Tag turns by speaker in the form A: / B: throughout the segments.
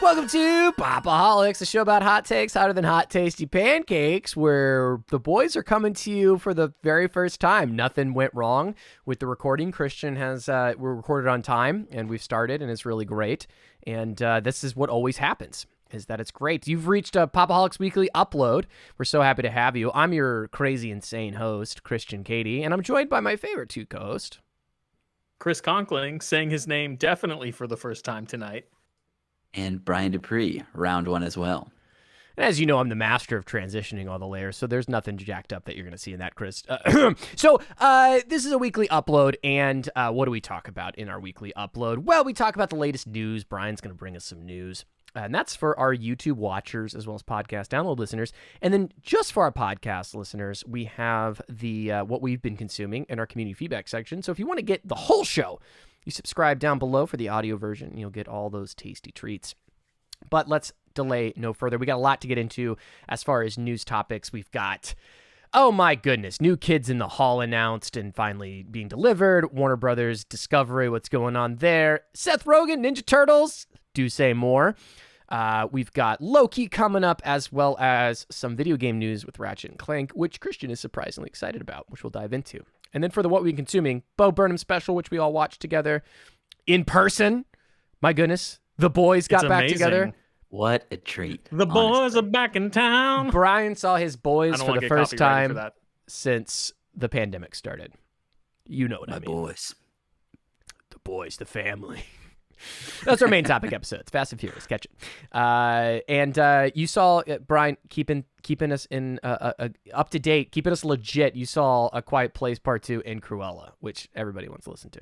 A: Welcome to Pop-O-Holics, a show about hot takes hotter than hot tasty pancakes, where the boys are coming to you for the very first time. Nothing went wrong with the recording. Christian has we're recorded on time, and we've started, and it's really great. And this is what always happens, is that it's great. You've reached a Pop-O-Holics Weekly upload. We're so happy to have you. I'm your crazy, insane host, Christian Katie, and I'm joined by my favorite two co-hosts.
B: Chris Conkling saying his name definitely for the first time tonight.
C: And Brian Dupree, round one as well.
A: And as you know, I'm the master of transitioning all the layers, so there's nothing jacked up that you're going to see in that, Chris. So this is a weekly upload, and what do we talk about in our weekly upload? Well, we talk about the latest news. Brian's going to bring us some news, and that's for our YouTube watchers as well as podcast download listeners. And then just for our podcast listeners, we have the what we've been consuming in our community feedback section. So if you want to get the whole show, you subscribe down below for the audio version, and you'll get all those tasty treats. But let's delay no further. We got a lot to get into as far as news topics. We've got, oh my goodness, new Kids in the Hall announced and finally being delivered. Warner Brothers Discovery, what's going on there? Seth Rogen, Ninja Turtles, do say more. We've got Loki coming up, as well as some video game news with Ratchet and Clank, which Christian is surprisingly excited about, which we'll dive into. And then for the What We've Been Consuming, Bo Burnham special, which we all watched together in person. My goodness, the boys got back together.
C: What a treat.
B: The boys are back in town.
A: Brian saw his boys for the first time since the pandemic started. You know what I mean.
C: My boys.
A: The boys, the family. That's our main topic episode. It's Fast and Furious. Catch it. And you saw, Brian, keeping us in up to date, keeping us legit. You saw A Quiet Place Part 2 and Cruella, which everybody wants to listen to.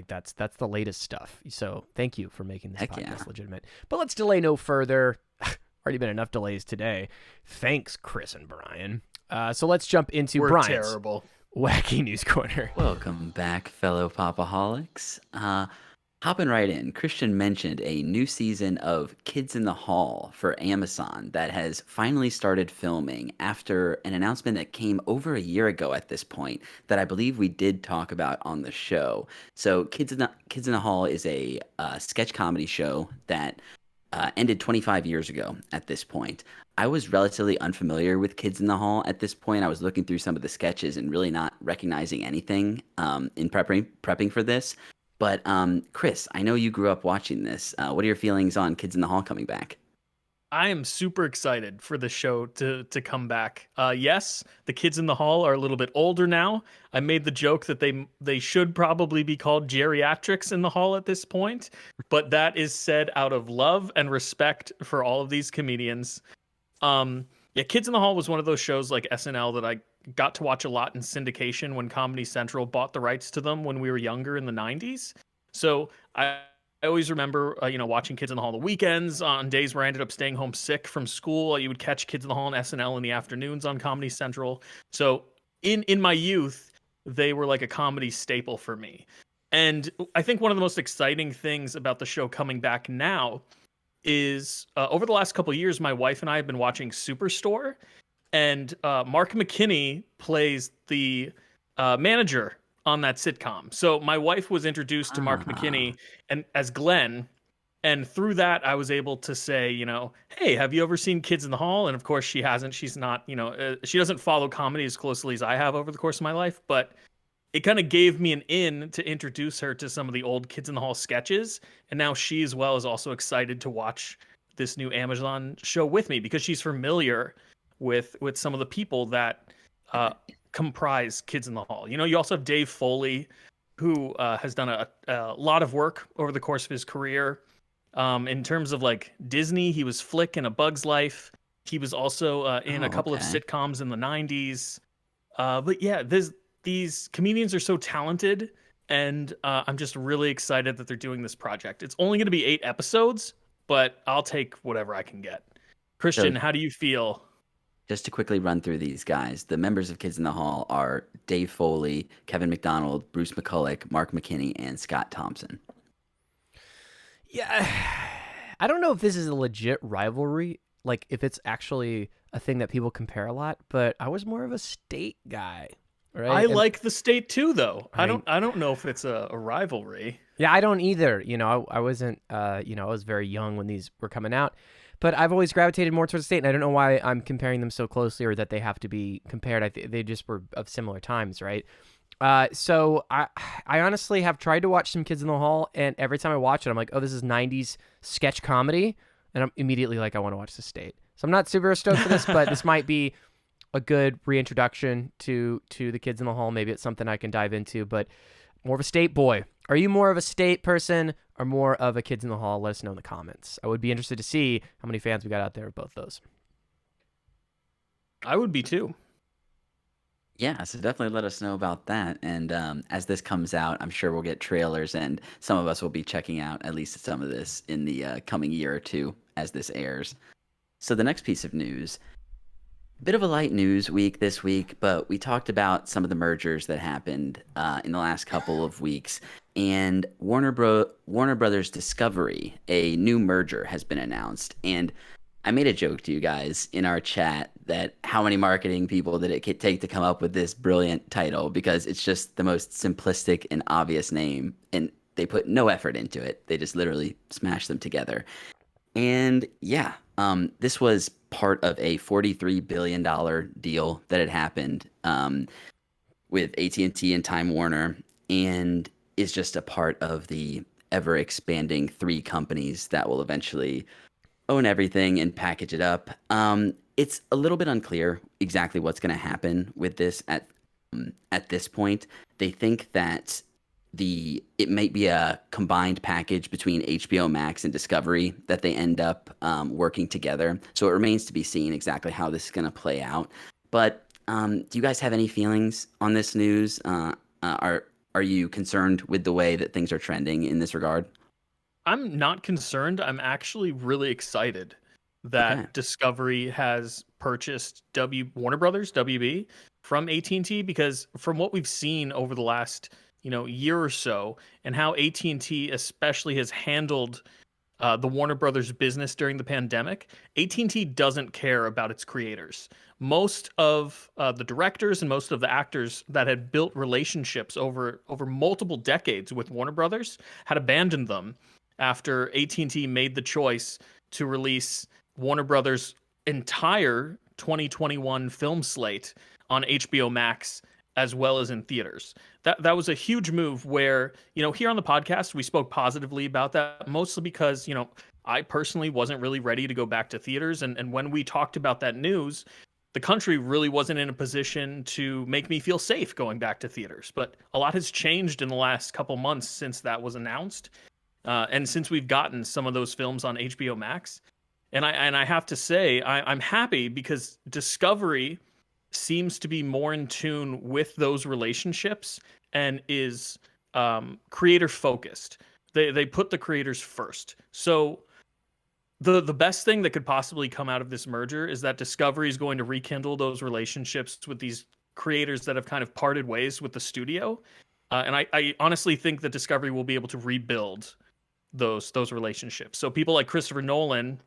A: That's the latest stuff. So thank you for making this podcast legitimate. But let's delay no further. Already been enough delays today. Thanks, Chris and Brian. So let's jump into Brian's
B: terrible
A: Wacky News Corner.
C: Welcome back, fellow Pop-O-Holics. Hopping right in, Christian mentioned a new season of Kids in the Hall for Amazon that has finally started filming after an announcement that came over a year ago at this point that I believe we did talk about on the show. So Kids in the Hall is a sketch comedy show that ended 25 years ago at this point. I was relatively unfamiliar with Kids in the Hall at this point. I was looking through some of the sketches and really not recognizing anything in prepping for this. But Chris, I know you grew up watching this. What are your feelings on Kids in the Hall coming back?
B: I am super excited for the show to come back. Yes, the Kids in the Hall are a little bit older now. I made the joke that they should probably be called geriatrics in the hall at this point, but that is said out of love and respect for all of these comedians. Kids in the Hall was one of those shows like SNL that I got to watch a lot in syndication when Comedy Central bought the rights to them when we were younger in the 90s. So I always remember, watching Kids in the Hall on the weekends, on days where I ended up staying home sick from school. You would catch Kids in the Hall and SNL in the afternoons on Comedy Central. So in my youth, they were like a comedy staple for me. And I think one of the most exciting things about the show coming back now is over the last couple of years, my wife and I have been watching Superstore. And Mark McKinney plays the manager on that sitcom. So my wife was introduced to Mark McKinney and as Glenn. And through that, I was able to say, hey, have you ever seen Kids in the Hall? And of course, she hasn't. She's not, she doesn't follow comedy as closely as I have over the course of my life. But it kind of gave me an in to introduce her to some of the old Kids in the Hall sketches. And now she as well is also excited to watch this new Amazon show with me because she's familiar with some of the people that comprise Kids in the Hall. You also have Dave Foley, who has done a lot of work over the course of his career. In terms of like Disney, he was Flick in A Bug's Life. He was also in a couple of sitcoms in the 90s. But yeah, these comedians are so talented, and I'm just really excited that they're doing this project. It's only going to be 8 episodes, but I'll take whatever I can get. Christian, how do you feel?
C: Just to quickly run through these guys, the members of Kids in the Hall are Dave Foley, Kevin McDonald, Bruce McCulloch, Mark McKinney, and Scott Thompson.
A: Yeah, I don't know if this is a legit rivalry, like if it's actually a thing that people compare a lot, but I was more of a State guy right?
B: I
A: And
B: like the state too, though.
A: I mean,
B: I don't know if it's a rivalry.
A: yeah, I don't either. I wasn't, I was very young when these were coming out, but I've always gravitated more towards the state, and I don't know why I'm comparing them so closely or that they have to be compared. They just were of similar times, right? So I honestly have tried to watch some Kids in the Hall, and every time I watch it, I'm like, oh, this is '90s sketch comedy, and I'm immediately like, I want to watch the state. So I'm not super stoked for this, but this might be a good reintroduction to the Kids in the Hall. Maybe it's something I can dive into, but more of a state boy. Are you more of a state person or more of a Kids in the Hall? Let us know in the comments. I would be interested to see how many fans we got out there of both those.
B: I would be too.
C: Yeah, so definitely let us know about that. And as this comes out, I'm sure we'll get trailers, and some of us will be checking out at least some of this in the coming year or two as this airs. So the next piece of news, bit of a light news week this week, but we talked about some of the mergers that happened in the last couple of weeks. And Warner Brothers Discovery, a new merger has been announced. And I made a joke to you guys in our chat that how many marketing people did it take to come up with this brilliant title, because it's just the most simplistic and obvious name, and they put no effort into it. They just literally smashed them together. And yeah, this was part of a $43 billion deal that had happened with AT&T and Time Warner, and is just a part of the ever expanding three companies that will eventually own everything and package it up. It's a little bit unclear exactly what's going to happen with this at this point. They think that it might be a combined package between HBO Max and Discovery that they end up working together. So it remains to be seen exactly how this is going to play out. But do you guys have any feelings on this news? Are you concerned with the way that things are trending in this regard?
B: I'm not concerned. I'm actually really excited that
C: Okay.
B: Discovery has purchased Warner Brothers WB from AT&T, because from what we've seen over the last year or so, and how AT&T especially has handled the Warner Brothers business during the pandemic, AT&T doesn't care about its creators. Most of the directors and most of the actors that had built relationships over multiple decades with Warner Brothers had abandoned them after AT&T made the choice to release Warner Brothers' entire 2021 film slate on HBO Max as well as in theaters. That was a huge move where, here on the podcast, we spoke positively about that, mostly because, I personally wasn't really ready to go back to theaters. And when we talked about that news, the country really wasn't in a position to make me feel safe going back to theaters. But a lot has changed in the last couple months since that was announced. And since we've gotten some of those films on HBO Max. And I have to say, I'm happy because Discovery seems to be more in tune with those relationships and is creator focused. They put the creators first. So the best thing that could possibly come out of this merger is that Discovery is going to rekindle those relationships with these creators that have kind of parted ways with the studio. And I honestly think that Discovery will be able to rebuild those relationships. So people like Christopher Nolan,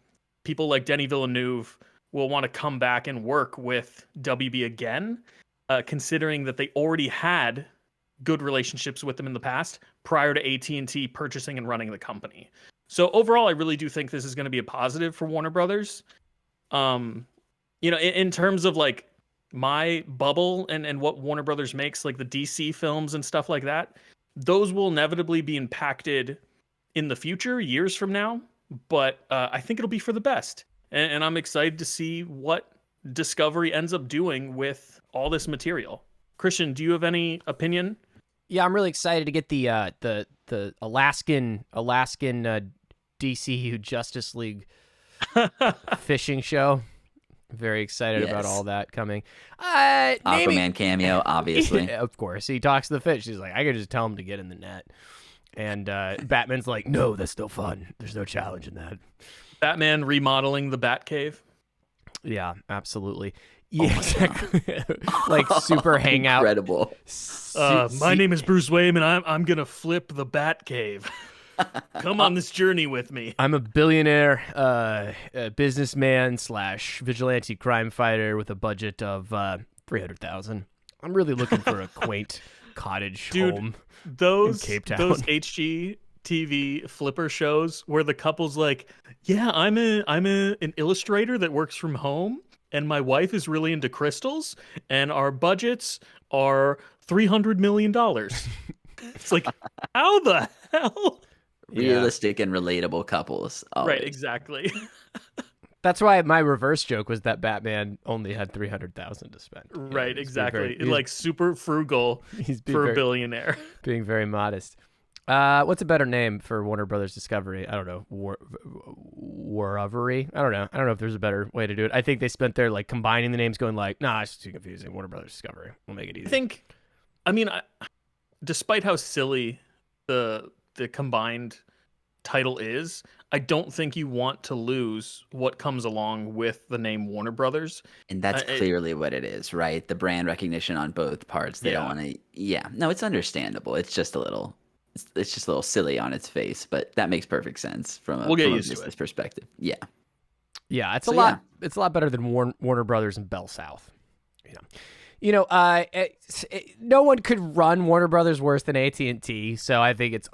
B: people like Denis Villeneuve will want to come back and work with WB again, considering that they already had good relationships with them in the past prior to AT&T purchasing and running the company. So overall, I really do think this is going to be a positive for Warner Brothers. In terms of like my bubble and what Warner Brothers makes, like the DC films and stuff like that, those will inevitably be impacted in the future, years from now. But I think it'll be for the best. And I'm excited to see what Discovery ends up doing with all this material. Christian, do you have any opinion?
A: Yeah, I'm really excited to get the Alaskan DCU Justice League fishing show. Very excited about all that coming.
C: Aquaman cameo, obviously.
A: Yeah, of course. He talks to the fish. He's like, I could just tell him to get in the net. And Batman's like, no, that's still fun. There's no challenge in that.
B: Batman remodeling the Batcave.
A: Yeah, absolutely. Yeah, exactly. Like super hangout.
C: Incredible.
B: My name is Bruce Wayne, and I'm gonna flip the Batcave. Come on this journey with me.
A: I'm a billionaire businessman / vigilante crime fighter with a budget of $300,000. I'm really looking for a quaint cottage
B: Dude,
A: home in
B: those
A: Cape Town.
B: those HGTV flipper shows where the couple's like, yeah, I'm an illustrator that works from home, and my wife is really into crystals, and our budgets are $300 million. It's like, how the hell?
A: Yeah.
C: Realistic and relatable couples. Always.
B: Right, exactly.
A: That's why my reverse joke was that Batman only had 300,000 to spend. You know,
B: Right,
A: he's being
B: exactly.
A: very-
B: Like super frugal
A: he's being
B: for a
A: very,
B: billionaire.
A: being very modest. What's a better name for Warner Brothers Discovery? I don't know. Warovery? I don't know. I don't know if there's a better way to do it. I think they spent their like combining the names, going like, nah, it's too confusing. Warner Brothers Discovery. We'll make it easy.
B: I think, despite how silly the combined title is, I don't think you want to lose what comes along with the name Warner Brothers.
C: And that's
B: it-
C: clearly what it is, right? The brand recognition on both parts. They don't
B: Yeah.
C: want to. Yeah, no, it's understandable. It's just a little. It's just a little silly on its face, but that makes perfect sense from a,
B: We'll get
C: from a
B: used to
C: business
B: it.
C: perspective. Yeah.
A: Yeah, it's
C: So,
A: a lot. It's a lot better than Warner Brothers and Bell South. No one could run Warner Brothers worse than AT&T, so I think it's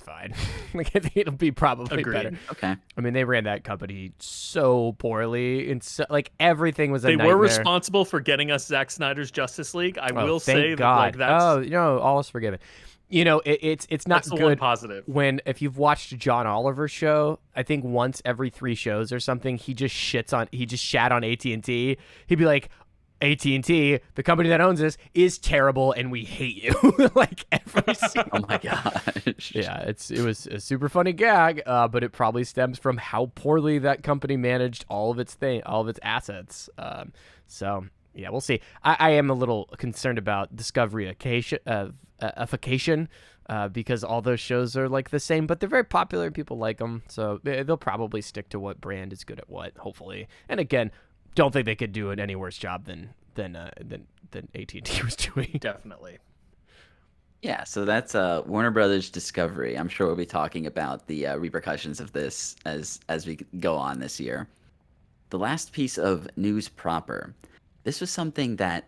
A: fine. Like I think it'll be probably
B: Agreed.
A: better.
C: Okay.
A: I mean, they ran that company so poorly, and so, like everything was a
B: They
A: nightmare.
B: were responsible for getting us Zack Snyder's Justice League. I will
A: thank
B: say
A: God.
B: that like that's
A: all is forgiven. It's not
B: that's the one
A: good
B: positive.
A: when if you've watched John Oliver's show, I think once every 3 shows or something, he just shat on AT&T. He'd be like, AT&T, the company that owns this, is terrible and we hate you. Like every single
C: Oh my gosh.
A: Yeah, it was a super funny gag, but it probably stems from how poorly that company managed all of its assets. So yeah, we'll see. I am a little concerned about Discovery-ification, because all those shows are like the same, but they're very popular and people like them. So they'll probably stick to what brand is good at what, hopefully. And again, don't think they could do an any worse job than AT&T was doing.
B: Definitely.
C: Yeah, so that's Warner Brothers Discovery. I'm sure we'll be talking about the repercussions of this as we go on this year. The last piece of news proper. This was something that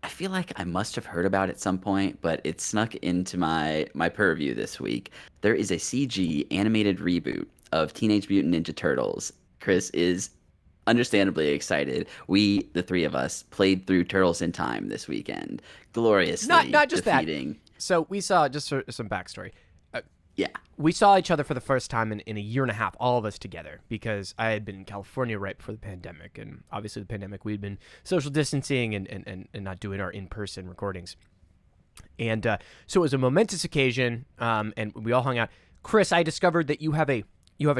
C: I feel like I must have heard about at some point, but it snuck into my purview this week. There is a CG animated reboot of Teenage Mutant Ninja Turtles. Chris is understandably excited. We, the 3 of us, played through Turtles in Time this weekend, gloriously
A: Not just
C: defeating.
A: So we saw, just for some backstory,
C: Yeah.
A: we saw each other for the first time in a year and a half, all of us together, because I had been in California right before the pandemic, and obviously the pandemic, we'd been social distancing and not doing our in-person recordings. And so it was a momentous occasion, and we all hung out. Chris, I discovered that you have a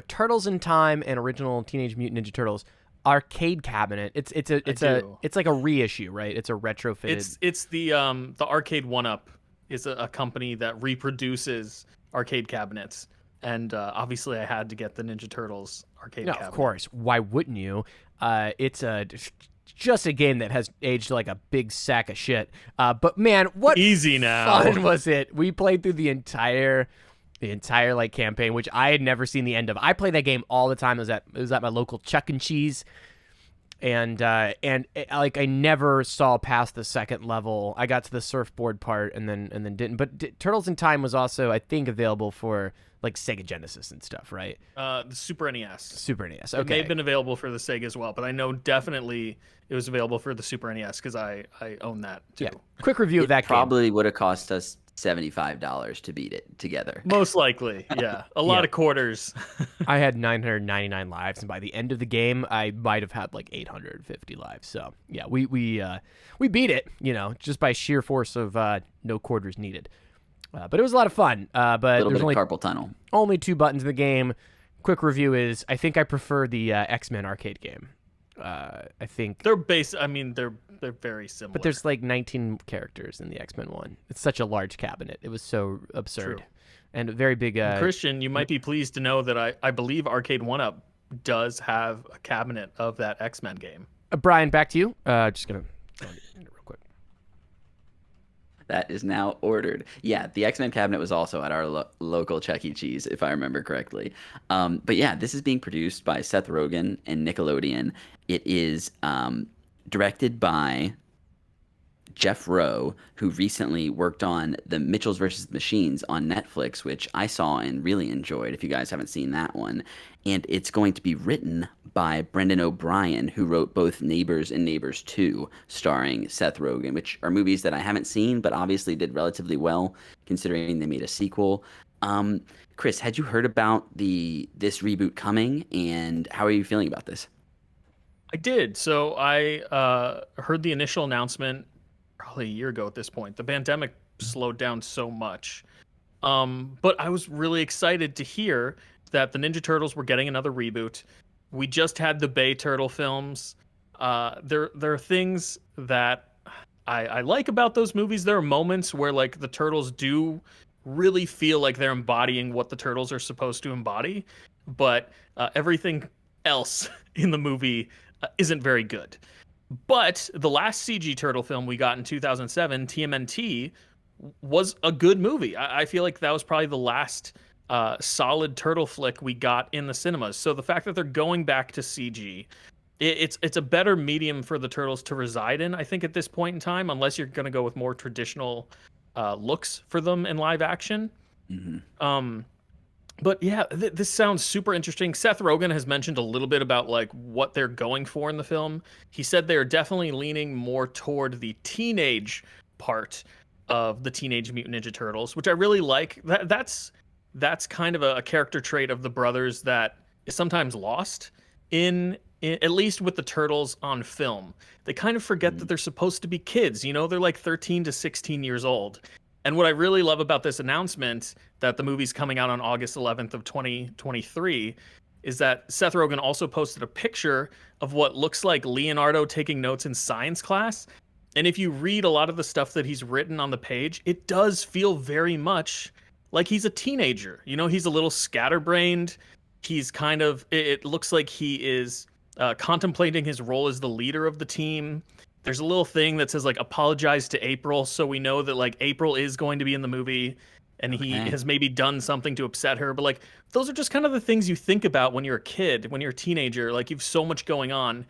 A: Turtles in Time and original Teenage Mutant Ninja Turtles arcade cabinet. It's like a reissue, right? It's a retrofitted.
B: It's the Arcade 1-Up is a company that reproduces arcade cabinets, and obviously I had to get the Ninja Turtles arcade
A: No,
B: cabinet.
A: of course. Why wouldn't you? It's just a game that has aged like a big sack of shit. But man, what
B: Easy now.
A: fun was it? We played through the entire like campaign, which I had never seen the end of. I play that game all the time. It was at my local Chuck E. Cheese, and like I never saw past the second level. I got to the surfboard part and then didn't. But Turtles in Time was also, I think, available for like Sega Genesis and stuff, right?
B: The Super NES.
A: Super NES.
B: It may
A: Okay.
B: have been available for the Sega as well, but I know definitely it was available for the Super NES because I own that too.
A: Yeah. Quick review of that game.
C: Probably would have cost us $75 to beat it together.
B: Most likely, yeah. A lot
A: Yeah.
B: of quarters.
A: I had 999 lives, and by the end of the game, I might have had like 850 lives. So yeah, we beat it, just by sheer force of no quarters needed. But it was a lot of fun. But
C: A little
A: there's
C: bit
A: only
C: of carpal tunnel.
A: only 2 buttons in the game. Quick review is I think I prefer the X-Men arcade game. I think,
B: They're they're very similar.
A: but there's like 19 characters in the X-Men one. It's such a large cabinet. It was so absurd.
B: True.
A: And a very big.
B: Christian, you might be pleased to know that I believe Arcade 1-Up does have a cabinet of that X-Men game.
A: Brian, back to you. Just gonna real quick.
C: That is now ordered. Yeah, the X-Men cabinet was also at our local Chuck E. Cheese, if I remember correctly. But yeah, this is being produced by Seth Rogen and Nickelodeon. It is directed by Jeff Rowe, who recently worked on The Mitchells versus the Machines on Netflix, which I saw and really enjoyed, if you guys haven't seen that one. And it's going to be written by Brendan O'Brien, who wrote both Neighbors and Neighbors 2, starring Seth Rogen, which are movies that I haven't seen, but obviously did relatively well, considering they made a sequel. Chris, had you heard about this reboot coming, and how are you feeling about this?
B: I did. So I heard the initial announcement probably a year ago at this point. The pandemic slowed down so much. But I was really excited to hear that the Ninja Turtles were getting another reboot. We just had the Bay Turtle films. There are things that I like about those movies. There are moments where like the turtles do really feel like they're embodying what the turtles are supposed to embody, but everything else in the movie isn't very good. But the last CG turtle film we got in 2007, TMNT, was a good movie. I feel like that was probably the last solid turtle flick we got in the cinemas. So the fact that they're going back to CG, it's a better medium for the turtles to reside in, I think, at this point in time, unless you're going to go with more traditional looks for them in live action.
C: Mm-hmm.
B: But yeah, this sounds super interesting. Seth Rogen has mentioned a little bit about like what they're going for in the film. He said they're definitely leaning more toward the teenage part of the Teenage Mutant Ninja Turtles, which I really like. That's kind of a character trait of the brothers that is sometimes lost in at least with the turtles on film. They kind of forget that they're supposed to be kids. You know, they're like 13 to 16 years old. And what I really love about this announcement that the movie's coming out on August 11th of 2023 is that Seth Rogen also posted a picture of what looks like Leonardo taking notes in science class. And if you read a lot of the stuff that he's written on the page, it does feel very much like he's a teenager. You know, he's a little scatterbrained. He's kind of, it looks like he is contemplating his role as the leader of the team. There's a little thing that says like apologize to April, so we know that like April is going to be in the movie and he has maybe done something to upset her. But like those are just kind of the things you think about when you're a kid, when you're a teenager. Like you've so much going on.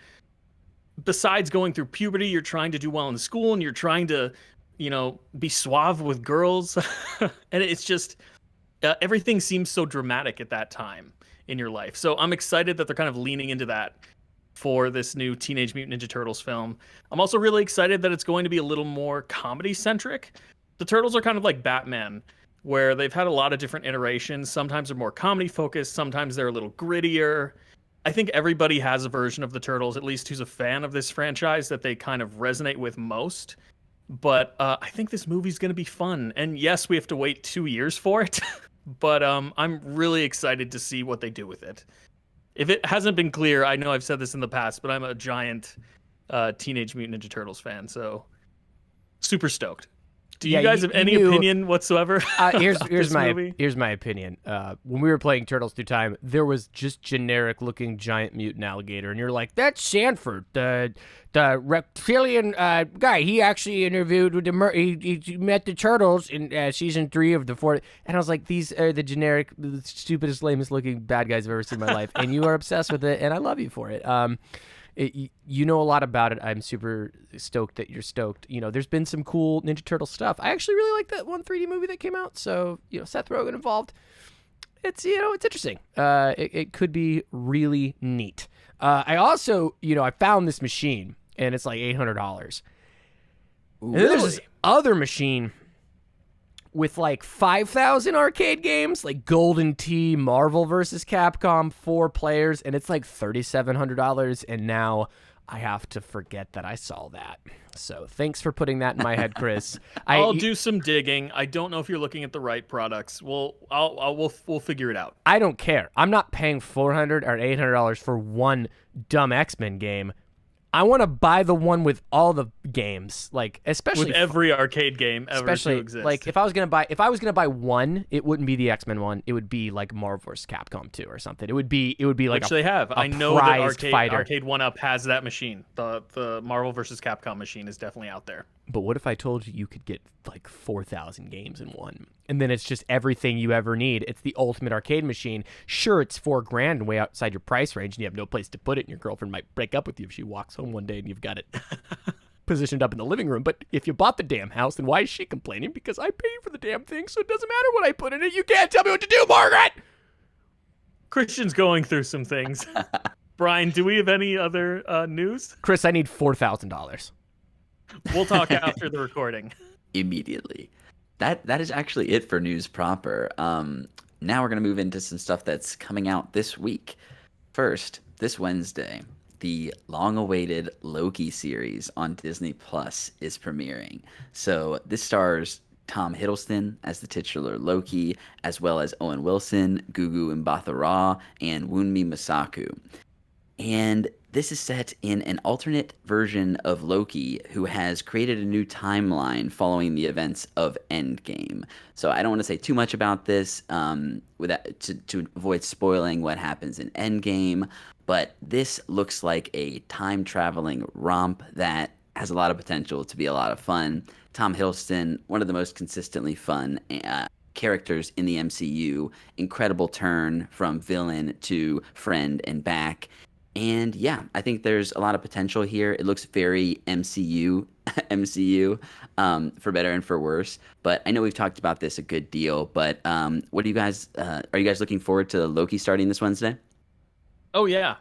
B: Besides going through puberty, you're trying to do well in school and you're trying to, you know, be suave with girls. And it's just everything seems so dramatic at that time in your life. So I'm excited that they're kind of leaning into that for this new Teenage Mutant Ninja Turtles film. I'm also really excited that it's going to be a little more comedy centric. The Turtles are kind of like Batman, where they've had a lot of different iterations. Sometimes they're more comedy focused, sometimes they're a little grittier. I think everybody has a version of the Turtles, at least who's a fan of this franchise, that they kind of resonate with most. But I think this movie's going to be fun. And yes, we have to wait 2 years for it, but I'm really excited to see what they do with it. If it hasn't been clear, I know I've said this in the past, but I'm a giant Teenage Mutant Ninja Turtles fan, so super stoked. Do you guys have any opinion whatsoever?
A: Here's my opinion. When we were playing Turtles Through Time, there was just generic looking giant mutant alligator, and you're like, that's Sanford, the reptilian guy. He actually interviewed with he met the turtles in season 3 of the 4th, and I was like, these are the generic, the stupidest, lamest looking bad guys I've ever seen in my life, and you are obsessed with it, and I love you for it. You know a lot about it. I'm super stoked that you're stoked. You know, there's been some cool Ninja Turtle stuff. I actually really like that one 3D movie that came out. So, you know, Seth Rogen involved. It's, you know, it's interesting. It could be really neat. I also, you know, I found this machine and it's like $800. And then there's this other machine with like 5,000 arcade games, like Golden Tee, Marvel vs. Capcom, 4 players, and it's like $3,700. And now I have to forget that I saw that. So thanks for putting that in my head, Chris.
B: I'll do some digging. I don't know if you're looking at the right products. We'll figure it out.
A: I don't care. I'm not paying $400 or $800 for one dumb X-Men game. I want to buy the one with all the games, like especially
B: with every arcade game ever to exist.
A: Like if I was gonna buy one, it wouldn't be the X-Men one. It would be like Marvel vs. Capcom 2 or something. It would be like
B: which they have. I know that Arcade 1-Up has that machine. The Marvel vs. Capcom machine is definitely out there.
A: But what if I told you could get like 4,000 games in one, and then it's just everything you ever need? It's the ultimate arcade machine. Sure, it's $4,000 and way outside your price range, and you have no place to put it, and your girlfriend might break up with you if she walks home one day and you've got it positioned up in the living room. But if you bought the damn house, then why is she complaining? Because I paid for the damn thing, so it doesn't matter what I put in it. You can't tell me what to do, Margaret!
B: Christian's going through some things. Brian, do we have any other news?
A: Chris, I need $4,000.
B: We'll talk after the recording.
C: Immediately. That is actually it for news proper. Now we're going to move into some stuff that's coming out this week. First, this Wednesday, the long-awaited Loki series on Disney Plus is premiering. So this stars Tom Hiddleston as the titular Loki, as well as Owen Wilson, Gugu Mbatha-Raw, and Wunmi Masaku. And this is set in an alternate version of Loki who has created a new timeline following the events of Endgame. So I don't want to say too much about this to avoid spoiling what happens in Endgame, but this looks like a time-traveling romp that has a lot of potential to be a lot of fun. Tom Hiddleston, one of the most consistently fun characters in the MCU, incredible turn from villain to friend and back. And yeah, I think there's a lot of potential here. It looks very MCU, for better and for worse. But I know we've talked about this a good deal. But what do you guys? Are you guys looking forward to Loki starting this Wednesday?
B: Oh yeah,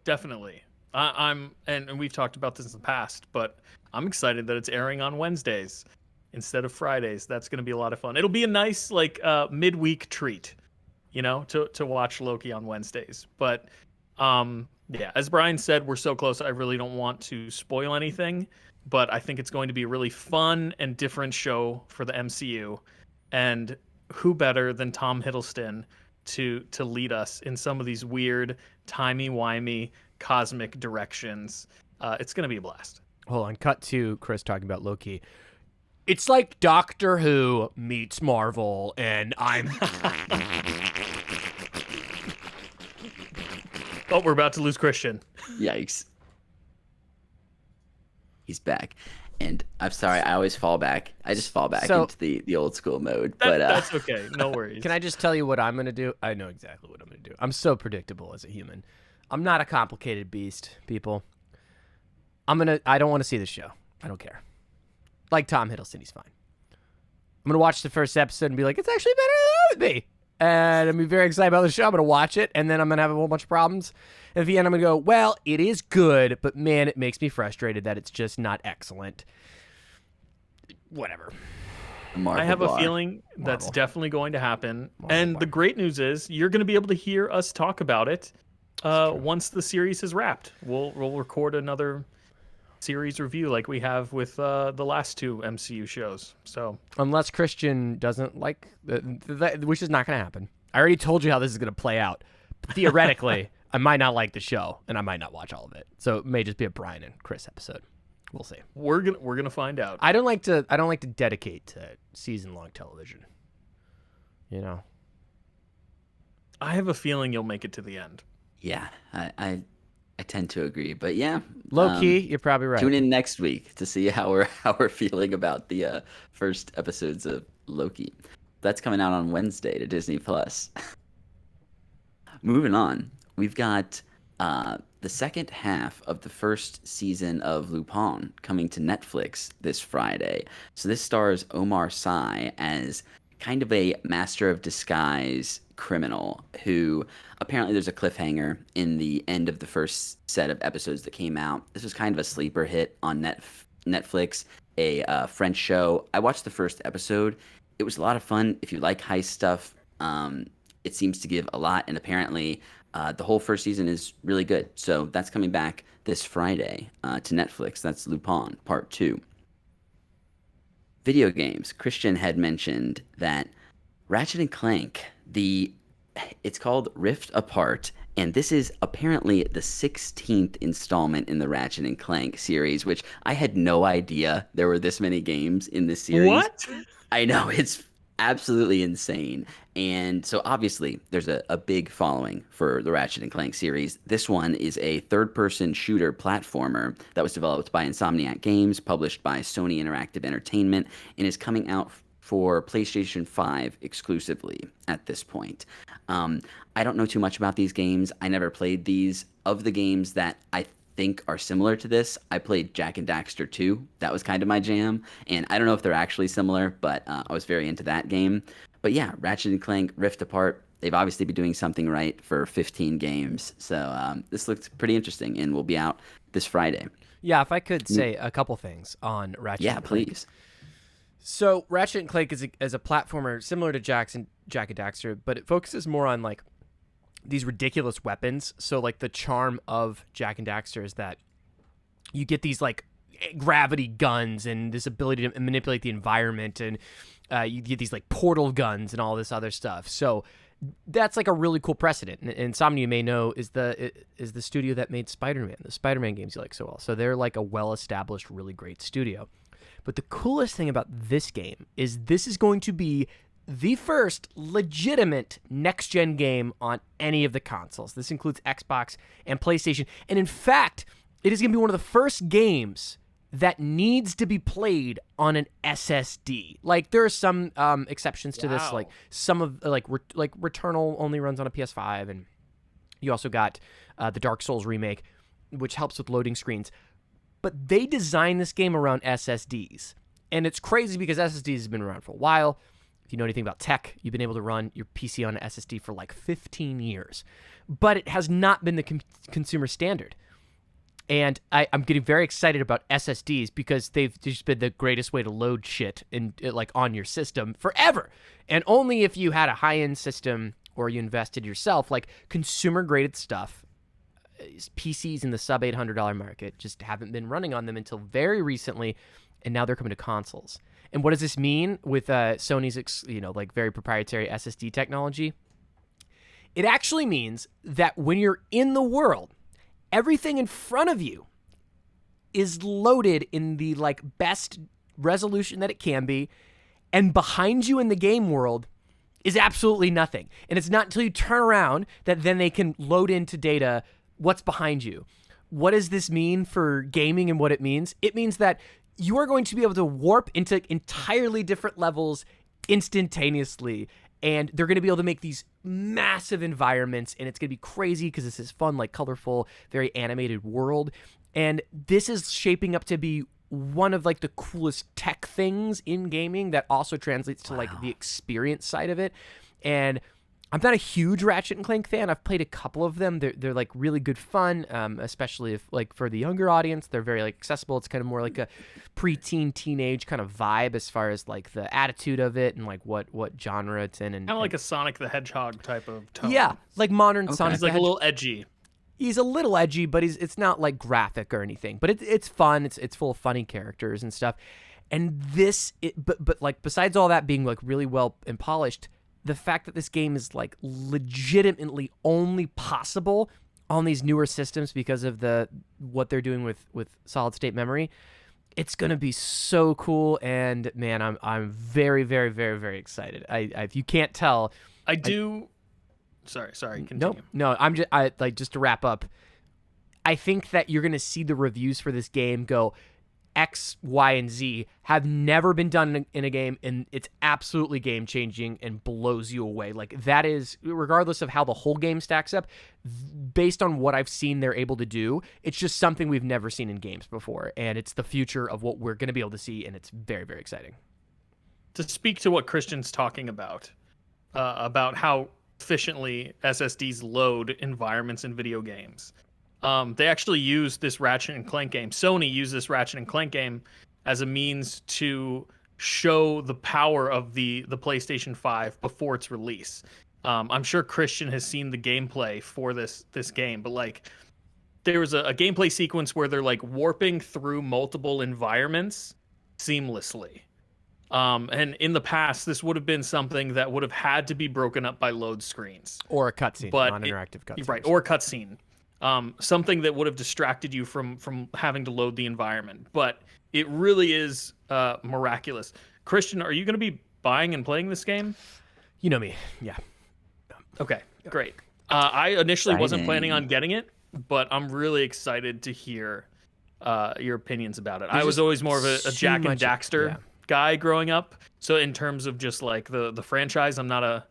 B: definitely. And we've talked about this in the past, but I'm excited that it's airing on Wednesdays instead of Fridays. That's going to be a lot of fun. It'll be a nice midweek treat, to watch Loki on Wednesdays. But yeah, as Brian said, we're so close. I really don't want to spoil anything, but I think it's going to be a really fun and different show for the MCU. And who better than Tom Hiddleston to lead us in some of these weird, timey-wimey, cosmic directions. It's going to be a blast.
A: Hold on, cut to Chris talking about Loki. It's like Doctor Who meets Marvel, and I'm...
B: Oh, we're about to lose Christian.
C: Yikes. He's back. And I'm sorry, I always fall back. I just fall back into the old school mode.
B: That's okay. No worries.
A: Can I just tell you what I'm going to do? I know exactly what I'm going to do. I'm so predictable as a human. I'm not a complicated beast, people. I don't want to see the show. I don't care. Like Tom Hiddleston, he's fine. I'm going to watch the first episode and be like, it's actually better than that would be. And I'm very excited about the show. I'm going to watch it, and then I'm going to have a whole bunch of problems. And at the end, I'm going to go, well, it is good, but man, it makes me frustrated that it's just not excellent. Whatever.
B: I have a feeling that's definitely going to happen. And the great news is you're going to be able to hear us talk about it once the series is wrapped. We'll record another series review like we have with the last two MCU shows. So
A: unless Christian doesn't like, which is not going to happen. I already told you how this is going to play out. Theoretically, I might not like the show, and I might not watch all of it. So it may just be a Brian and Chris episode. We'll see.
B: We're gonna find out.
A: I don't like to dedicate to season-long television.
B: I have a feeling you'll make it to the end.
C: Yeah, I tend to agree, but yeah,
A: low key, you're probably right.
C: Tune in next week to see how we're feeling about the first episodes of Loki. That's coming out on Wednesday to Disney Plus. Moving on, we've got the second half of the first season of Lupin coming to Netflix this Friday. So this stars Omar Sy as kind of a master of disguise criminal who apparently there's a cliffhanger in the end of the first set of episodes that came out. This was kind of a sleeper hit on Netflix, a French show. I watched the first episode. It was a lot of fun. If you like heist stuff, it seems to give a lot, and apparently the whole first season is really good. So that's coming back this Friday to Netflix. That's Lupin Part 2. Video games. Christian had mentioned that Ratchet and Clank, it's called Rift Apart, and this is apparently the 16th installment in the Ratchet and Clank series, which I had no idea there were this many games in this series.
B: What?
C: I know, it's absolutely insane. And so obviously there's a big following for the Ratchet and Clank series. This one is a third-person shooter platformer that was developed by Insomniac Games, published by Sony Interactive Entertainment, and is coming out for PlayStation 5 exclusively at this point. I don't know too much about these games. I never played these. Of the games that I think are similar to this. I played Jack and Daxter 2. That was kind of my jam. And I don't know if they're actually similar, but I was very into that game. But yeah, Ratchet and Clank Rift Apart. They've obviously been doing something right for 15 games. So this looks pretty interesting and will be out this Friday.
A: Yeah, if I could say a couple things on Ratchet
C: Yeah,
A: and Clank.
C: please.
A: So Ratchet and Clank is a platformer similar to Jack and Daxter, but it focuses more on like these ridiculous weapons. So like the charm of Jack and Daxter is that you get these like gravity guns and this ability to manipulate the environment, and you get these like portal guns and all this other stuff. So that's like a really cool precedent. And Insomnia, you may know, is the studio that made Spider-Man, the Spider-Man games you like so well. So they're like a well-established, really great studio. But the coolest thing about this game is this is going to be the first legitimate next-gen game on any of the consoles. This includes Xbox and PlayStation. And in fact, it is going to be one of the first games that needs to be played on an SSD. Like, there are some exceptions to this. Like, some of, like Returnal only runs on a PS5. And you also got the Dark Souls remake, which helps with loading screens. But they designed this game around SSDs. And it's crazy because SSDs have been around for a while. If you know anything about tech, you've been able to run your PC on an SSD for like 15 years. But it has not been the consumer standard. And I'm getting very excited about SSDs because they've just been the greatest way to load shit like on your system forever. And only if you had a high-end system or you invested yourself, like consumer-graded stuff, PCs in the sub $800 market just haven't been running on them until very recently, and now they're coming to consoles. And what does this mean with Sony's, like very proprietary SSD technology? It actually means that when you're in the world, everything in front of you is loaded in the like best resolution that it can be, and behind you in the game world is absolutely nothing. And it's not until you turn around that then they can load into data what's behind you. What does this mean for gaming and what it means? It means that you are going to be able to warp into entirely different levels instantaneously. And they're going to be able to make these massive environments, and it's going to be crazy because this is fun, like colorful, very animated world. And this is shaping up to be one of like the coolest tech things in gaming that also translates to like the experience side of it. And I'm not a huge Ratchet and Clank fan. I've played a couple of them. They're like really good fun, especially if like for the younger audience. They're very like accessible. It's kind of more like a preteen, teenage kind of vibe as far as like the attitude of it and like what genre it's in. And
B: kind of like a Sonic the Hedgehog type of tone.
A: Yeah, like modern Sonic.
B: He's like a little edgy.
A: He's a little edgy, but it's not like graphic or anything. But it's fun. It's full of funny characters and stuff. And but like besides all that being like really well and polished, the fact that this game is like legitimately only possible on these newer systems because of what they're doing with solid state memory, it's gonna be so cool. And man, I'm very, very, very, very excited. If you can't tell,
B: Sorry. Continue.
A: No. Just to wrap up, I think that you're gonna see the reviews for this game go, X, Y, and Z have never been done in a game, and it's absolutely game-changing and blows you away. Like, that is, regardless of how the whole game stacks up, based on what I've seen they're able to do, it's just something we've never seen in games before, and it's the future of what we're going to be able to see, and it's very, very exciting.
B: To speak to what Christian's talking about how efficiently SSDs load environments in video games. They actually use this Ratchet and Clank game. Sony used this Ratchet and Clank game as a means to show the power of the PlayStation 5 before its release. I'm sure Christian has seen the gameplay for this game, but like there was a gameplay sequence where they're like warping through multiple environments seamlessly. And in the past, this would have been something that would have had to be broken up by load screens.
A: Or a cutscene, non-interactive cutscene.
B: Right, or cutscene. Something that would have distracted you from having to load the environment. But it really is miraculous. Christian, are you going to be buying and playing this game?
A: You know me, yeah.
B: Okay, great. I initially wasn't planning on getting it, but I'm really excited to hear your opinions about it. I was always more of a Jack and Daxter guy growing up. So in terms of just like the franchise, I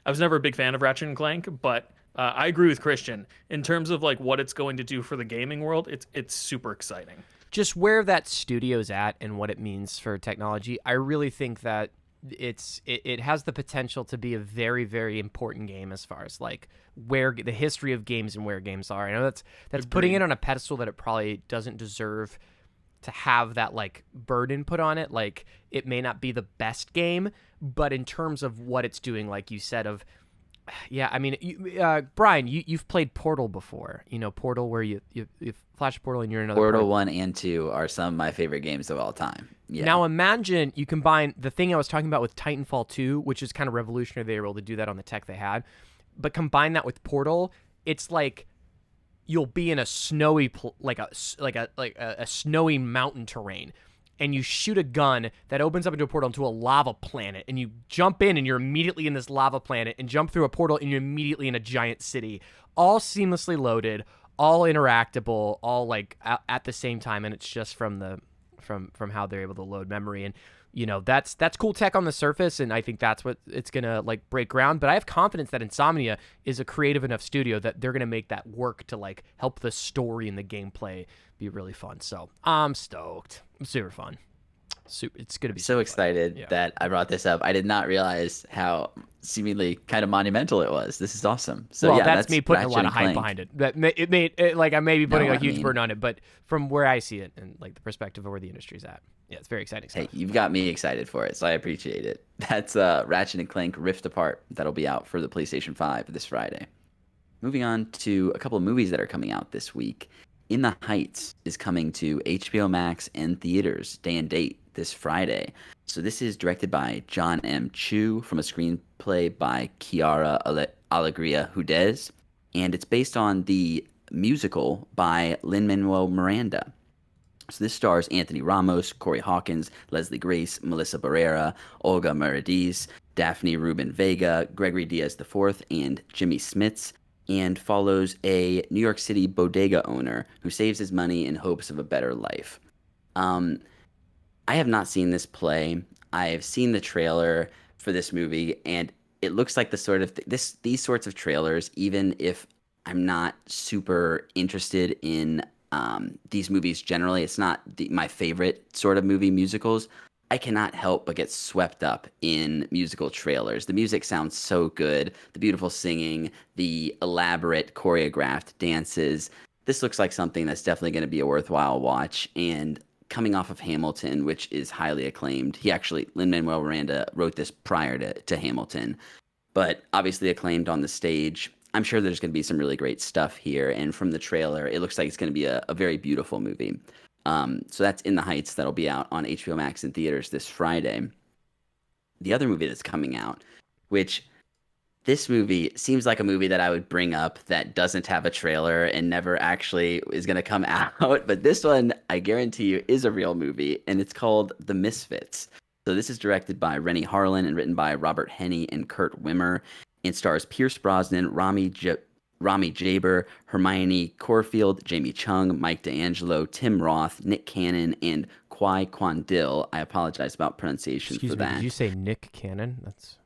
B: was never a big fan of Ratchet and Clank, but I agree with Christian in terms of like what it's going to do for the gaming world. It's super exciting.
A: Just where that studio's at and what it means for technology, I really think that it has the potential to be a very, very important game as far as like where the history of games and where games are. I know that's putting it on a pedestal that it probably doesn't deserve to have that like burden put on it. Like it may not be the best game, but in terms of what it's doing, like you said, yeah, I mean, Brian, you've played Portal before. You know, Portal, where you flash a portal and you're in another
C: Portal 1 and 2 are some of my favorite games of all time. Yeah.
A: Now imagine you combine the thing I was talking about with Titanfall 2, which is kind of revolutionary. They were able to do that on the tech they had, but combine that with Portal, it's like you'll be in a snowy, like a snowy mountain terrain, and you shoot a gun that opens up into a portal into a lava planet, and you jump in and you're immediately in this lava planet, and jump through a portal and you're immediately in a giant city, all seamlessly loaded, all interactable, all like at the same time, and it's just from how they're able to load memory. And you know, that's cool tech on the surface, and I think that's what it's gonna like break ground. But I have confidence that Insomnia is a creative enough studio that they're gonna make that work to like help the story and the gameplay be really fun. So I'm stoked. Super fun. It's gonna be
C: so excited
A: Yeah.
C: that I brought this up. I did not realize how seemingly kind of monumental it was. This is awesome. So
A: well,
C: yeah,
A: that's me putting a
C: Ratchet
A: lot
C: and
A: of hype
C: Clank.
A: behind it. It made it like I may be putting
C: No,
A: a
C: I
A: huge
C: mean-
A: burden on it, but from where I see it and like the perspective of where the industry's at, yeah, it's very exciting stuff.
C: Hey, you've got me excited for it, so I appreciate it. That's Ratchet and Clank Rift Apart. That'll be out for the PlayStation 5 this Friday. Moving on to a couple of movies that are coming out this week. In the Heights is coming to HBO Max and theaters day and date this Friday. So this is directed by John M. Chu from a screenplay by Chiara Alegria Hudes, and it's based on the musical by Lin-Manuel Miranda. So this stars Anthony Ramos, Corey Hawkins, Leslie Grace, Melissa Barrera, Olga Merediz, Daphne Rubin Vega, Gregory Diaz IV, and Jimmy Smits, and follows a New York City bodega owner who saves his money in hopes of a better life. I have not seen this play. I have seen the trailer for this movie, and it looks like the sort of these sorts of trailers, even if I'm not super interested in these movies generally, it's not my favorite sort of movie, musicals. I cannot help but get swept up in musical trailers. The music sounds so good, the beautiful singing, the elaborate choreographed dances. This looks like something that's definitely going to be a worthwhile watch. And coming off of Hamilton, which is highly acclaimed, Lin-Manuel Miranda wrote this prior to Hamilton, but obviously acclaimed on the stage. I'm sure there's going to be some really great stuff here. And from the trailer, it looks like it's going to be a very beautiful movie. So that's In the Heights. That'll be out on HBO Max in theaters this Friday. The other movie that's coming out, which this movie seems like a movie that I would bring up that doesn't have a trailer and never actually is going to come out. But this one, I guarantee you, is a real movie, and it's called The Misfits. So this is directed by Rennie Harlan and written by Robert Henney and Kurt Wimmer. It stars Pierce Brosnan, Rami Jaber, Hermione Corfield, Jamie Chung, Mike D'Angelo, Tim Roth, Nick Cannon, and Kwai Kwandil. I apologize about pronunciation
A: Excuse
C: for
A: me,
C: that.
A: did you say Nick Cannon? That's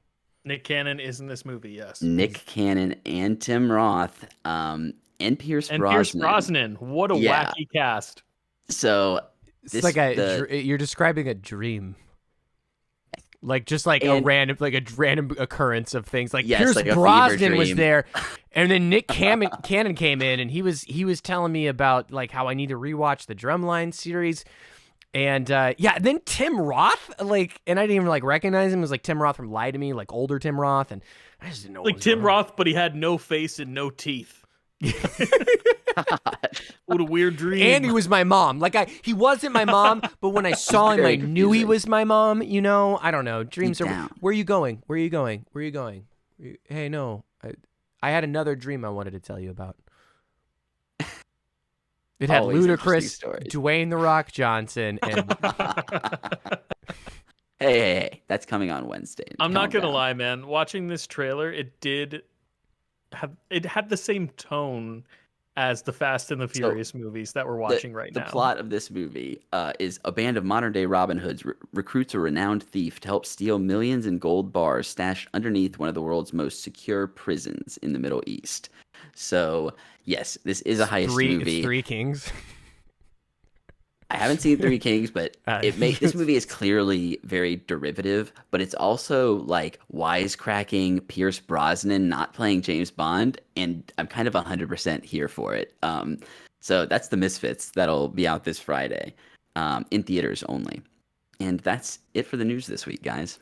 B: Nick Cannon is in this movie, yes.
C: Nick Cannon and Tim Roth, and Pierce Brosnan.
B: Pierce Brosnan. What a wacky cast.
C: So
A: it's
C: this,
A: like you're describing a dream. Like just like a random occurrence of things. Like
C: yes,
A: Pierce
C: like a
A: Brosnan
C: fever
A: was
C: dream.
A: there, and then Nick Cannon came in, and he was telling me about like how I need to rewatch the Drumline series, and then Tim Roth, like, and I didn't even like recognize him. It was like Tim Roth from Lie to Me, like older Tim Roth, and I just didn't know.
B: Like Tim Roth, but he had no face and no teeth. What a weird dream.
A: And he was my mom. Like he wasn't my mom, but when I saw him, I knew he was my mom. You know, I don't know. Dreams are. Where are you going? Where are you going? Where are you going? Hey, no, I had another dream I wanted to tell you about. It had
C: Always
A: Ludacris,
C: interesting stories.
A: Dwayne the Rock Johnson, and
C: hey, that's coming on Wednesday.
B: I'm not
C: Calm
B: gonna
C: down.
B: lie, man. Watching this trailer, it had the same tone as the Fast and the Furious movies that we're watching right
C: the
B: now.
C: plot of this movie is a band of modern-day Robin Hoods recruits a renowned thief to help steal millions in gold bars stashed underneath one of the world's most secure prisons in the Middle East. So, yes, this is a heist movie.
A: It's Three Kings.
C: I haven't seen Three Kings, but this movie is clearly very derivative, but it's also like wisecracking Pierce Brosnan not playing James Bond, and I'm kind of 100% here for it. So that's The Misfits. That'll be out this Friday, in theaters only. And that's it for the news this week, guys.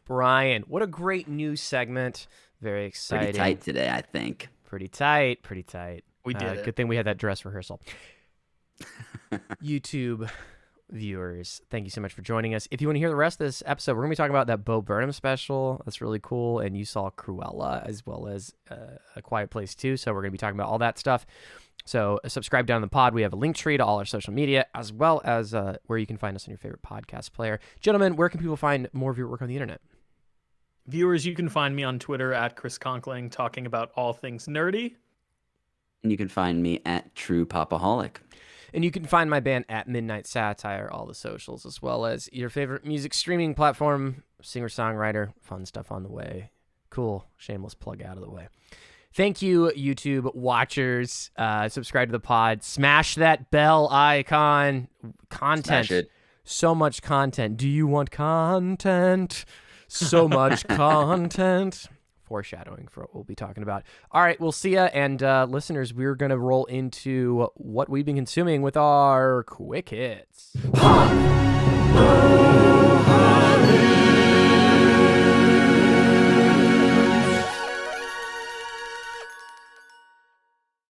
A: Brian, what a great news segment. Very exciting.
C: Pretty tight today, I think.
A: Pretty tight.
B: We did it.
A: Good thing we had that dress rehearsal. YouTube viewers, thank you so much for joining us. If you want to hear the rest of this episode, we're going to be talking about that Bo Burnham special. That's really cool. And you saw Cruella as well as A Quiet Place 2. So we're going to be talking about all that stuff. So subscribe down the pod. We have a link tree to all our social media, as well as where you can find us on your favorite podcast player. Gentlemen, where can people find more of your work on the internet?
B: Viewers, you can find me on Twitter at Chris Conkling, talking about all things nerdy.
C: And you can find me at True Pop-O-Holic.
A: And you can find my band at Midnight Satire, all the socials, as well as your favorite music streaming platform, singer-songwriter, fun stuff on the way. Cool, shameless plug out of the way. Thank you, YouTube watchers. Subscribe to the pod. Smash that bell icon. Content.
C: Smash it.
A: So much content. Do you want content? So much content. Foreshadowing for what we'll be talking about. All right, we'll see ya. And listeners, we're going to roll into what we've been consuming with our quick hits.